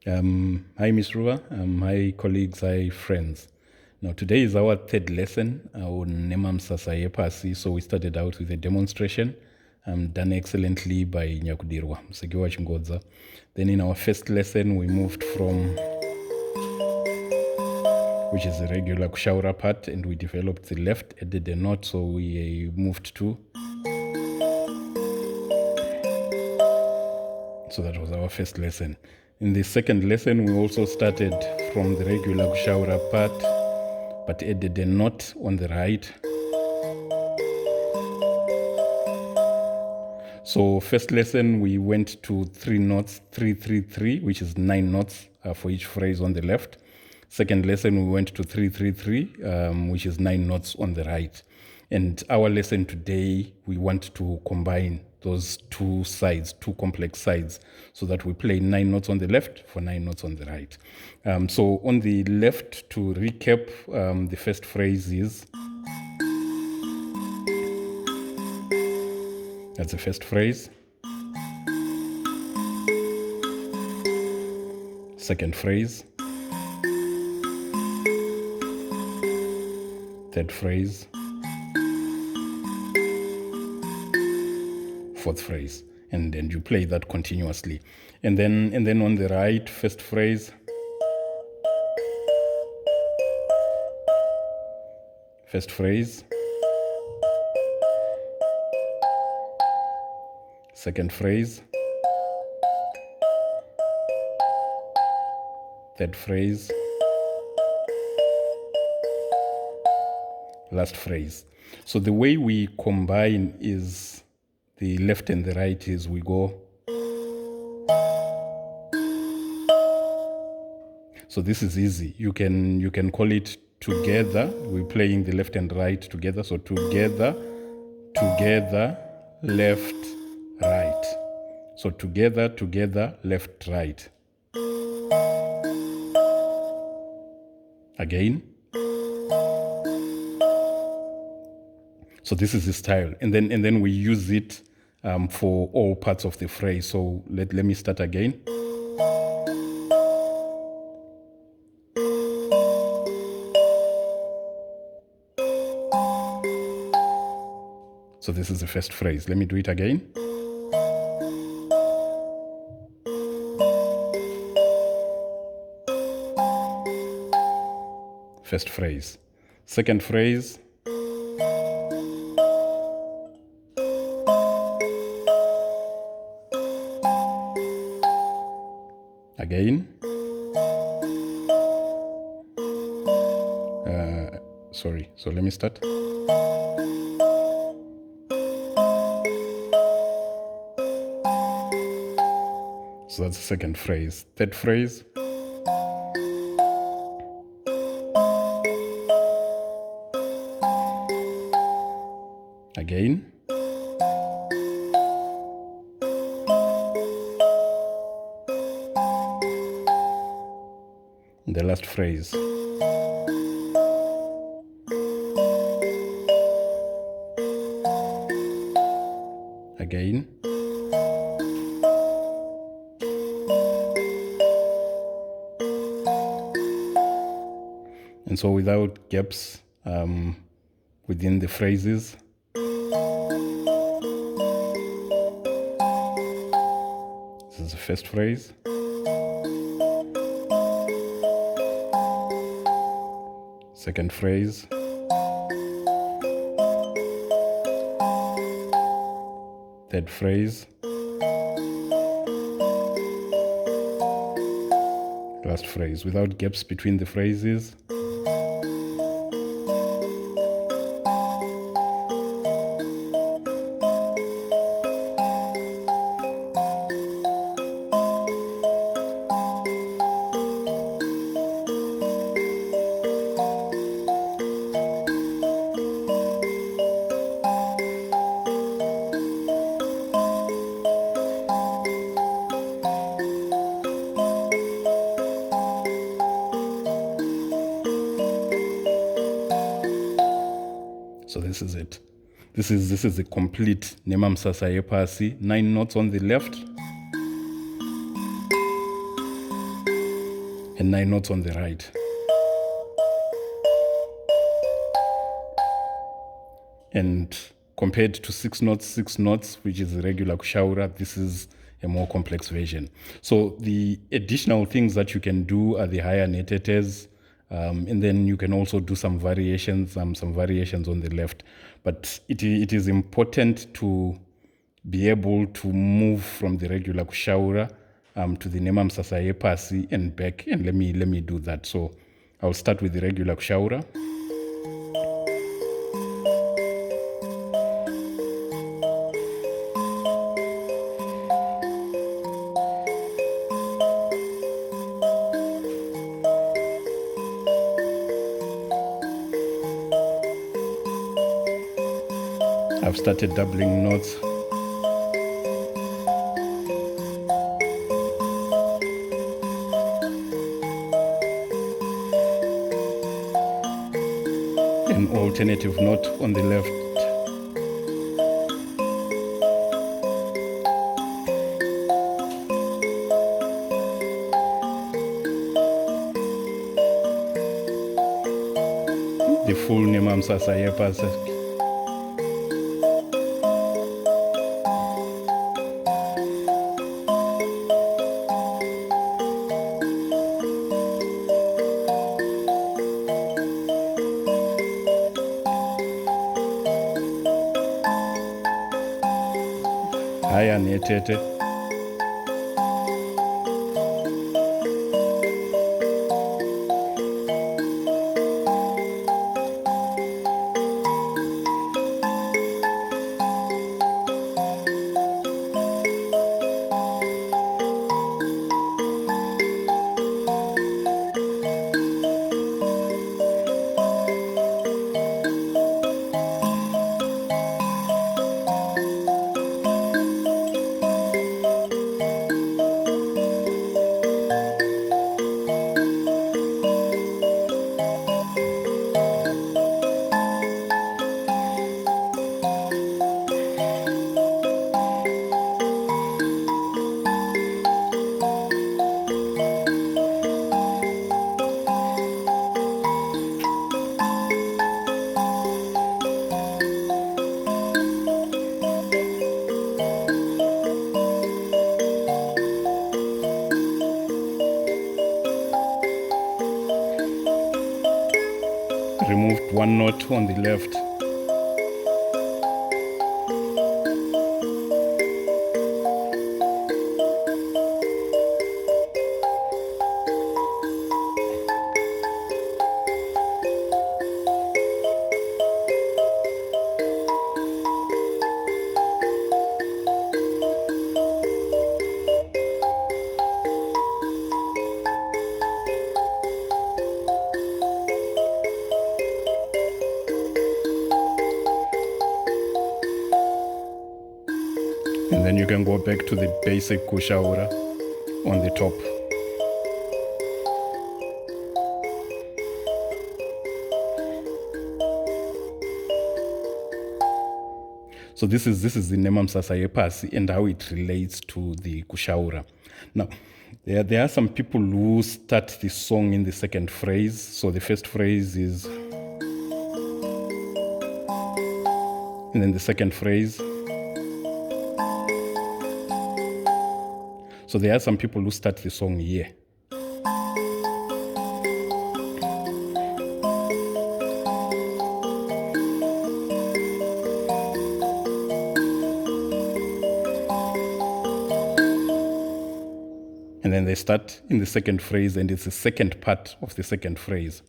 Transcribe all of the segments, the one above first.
Hi, Miss Ruwa. Hi, colleagues. Hi, friends. Now, today is our third lesson on Nhemamusasa yePasi. So we started out with a demonstration done excellently by Nyakudirwa Msegiwa Chingodza. Then in our first lesson, we moved from, which is a regular kushaura part, and we developed the left, added a note, so we moved to. So that was our first lesson. In the second lesson, we also started from the regular kushaura part, but added a note on the right. So first lesson, we went to 3 notes, 3-3-3, which is 9 notes for each phrase on the left. Second lesson, we went to 3-3-3, which is 9 notes on the right. And our lesson today, we want to combine those two sides, two complex sides, so that we play 9 notes on the left for 9 notes on the right. So on the left, to recap, the first phrase is, that's the first phrase. Second phrase. Third phrase. Fourth phrase. And then you play that continuously. And then on the right, first phrase. First phrase. Second phrase. Third phrase. Last phrase. So the way we combine is the left and the right is we go. So this is easy. You can call it together. We're playing the left and right together. So together, left, right. So together, left, right. Again. So this is the style. And then we use it for all parts of the phrase. So let me start again. So this is the first phrase. Let me do it again. First phrase. Second phrase. Again. Sorry. So let me start. So that's the second phrase. Third phrase. Again. The last phrase. Again. And so without gaps within the phrases. This is the first phrase. Second phrase. Third phrase. Last phrase, without gaps between the phrases. So this is it. This is the complete Nhemamusasa yePasi. 9 notes on the left. and 9 notes on the right. And compared to 6 notes, which is the regular kushaura, this is a more complex version. So the additional things that you can do are the higher netetes, and then you can also do some variations on the left. But it is important to be able to move from the regular kushaura to the Nhemamusasa yePasi and back. And let me do that. So I'll start with the regular kushaura. I've started doubling notes. An alternative note on the left. The full Nhemamusasa yePasi. Higher netete. Removed 1 note on the left. And then you can go back to the basic kushaura on the top. So this is the Nhemamusasa yePasi and how it relates to the kushaura. Now, there are some people who start the song in the second phrase. So the first phrase is, and then the second phrase. So there are some people who start the song here. And then they start in the second phrase, and it's the second part of the second phrase.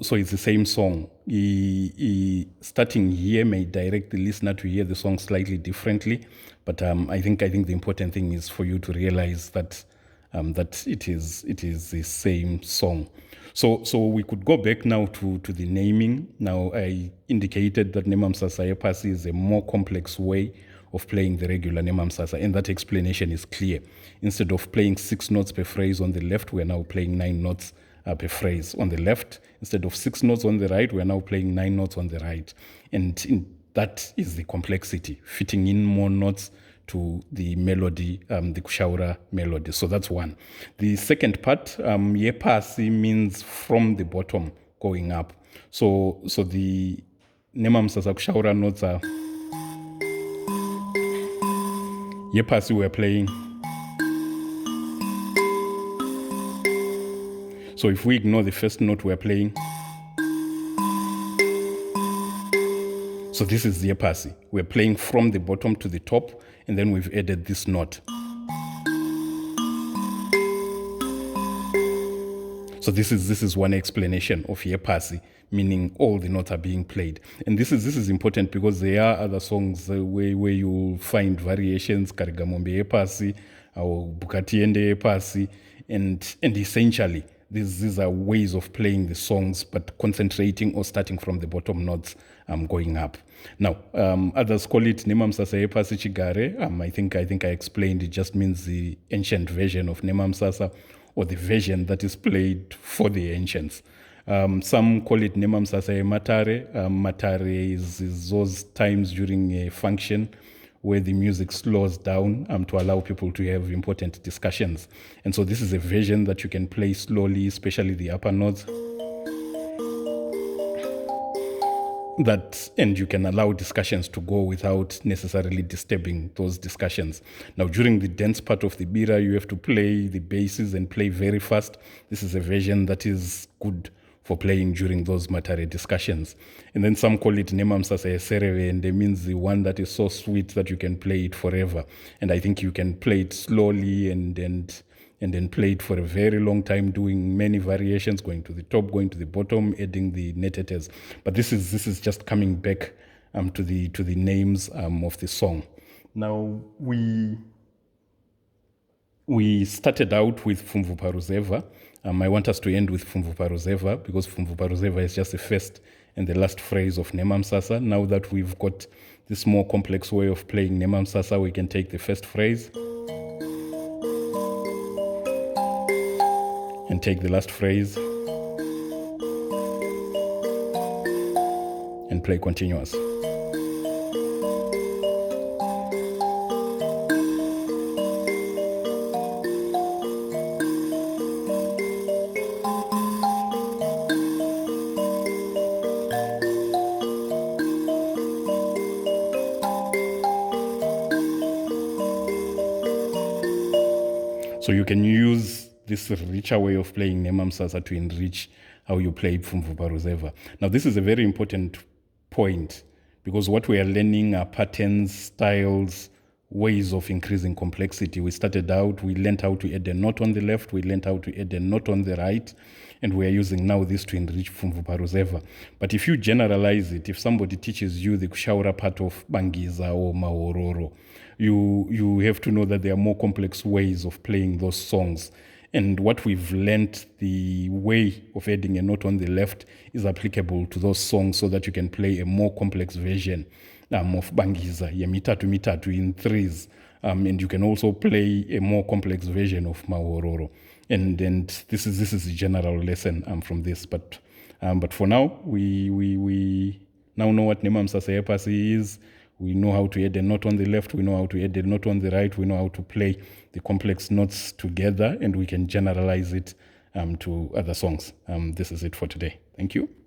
So it's the same song. Starting here may direct the listener to hear the song slightly differently, but I think the important thing is for you to realize that that it is the same song. So we could go back now to the naming. Now I indicated that Nhemamusasa yePasi is a more complex way of playing the regular Nhemamusasa, and that explanation is clear. Instead of playing 6 notes per phrase on the left, we're now playing 9 notes per phrase on the left. Instead of 6 notes on the right, we're now playing 9 notes on the right. And that is the complexity, fitting in more notes to the melody, the kushaura melody. So that's one. The second part, yePasi means from the bottom going up. So the Nhemamusasa kushaura notes are yePasi we're playing. So if we ignore the first note we're playing, so this is yePasi. We're playing from the bottom to the top, and then we've added this note. So this is one explanation of yePasi, meaning all the notes are being played. And this is important because there are other songs where you'll find variations, Karigamombe yePasi, or Bukatiende yePasi, and essentially these are ways of playing the songs, but concentrating or starting from the bottom notes, going up. Now, others call it Nhemamusasa yePasi pchigwedere. I think I explained it just means the ancient version of Nhemamusasa, or the version that is played for the ancients. Some call it Nhemamusasa yematare. Matare is those times during a function where the music slows down to allow people to have important discussions. And so this is a version that you can play slowly, especially the upper notes. And you can allow discussions to go without necessarily disturbing those discussions. Now, during the dance part of the bira, you have to play the basses and play very fast. This is a version that is good for playing during those matare discussions. And then some call it Nhemamusasa yesereve, and it means the one that is so sweet that you can play it forever. And I think you can play it slowly and then play it for a very long time, doing many variations, going to the top, going to the bottom, adding the netetes. But this is just coming back to the names of the song. Now we started out with Pfumvuparuzeva. I want us to end with Pfumvuparuzeva because Pfumvuparuzeva is just the first and the last phrase of Nhemamusasa. Now that we've got this more complex way of playing Nhemamusasa, we can take the first phrase and take the last phrase and play continuous. So you can use this richer way of playing Nhemamusasa to enrich how you play Pfumvuparuzeva. Now, this is a very important point because what we are learning are patterns, styles, ways of increasing complexity. We started out, we learned how to add a note on the left, we learned how to add a note on the right, and we are using now this to enrich Pfumvuparuzeva. But if you generalize it, if somebody teaches you the kushaura part of Bangiza or Maororo, you have to know that there are more complex ways of playing those songs. And what we've learned, the way of adding a note on the left is applicable to those songs so that you can play a more complex version of Bangiza, mitatu in threes. And you can also play a more complex version of Maororo. And this is a general lesson from this. But for now, we now know what Nhemamusasa yePasi is. We know how to add a note on the left. We know how to add a note on the right. We know how to play the complex notes together, and we can generalize it to other songs. This is it for today. Thank you.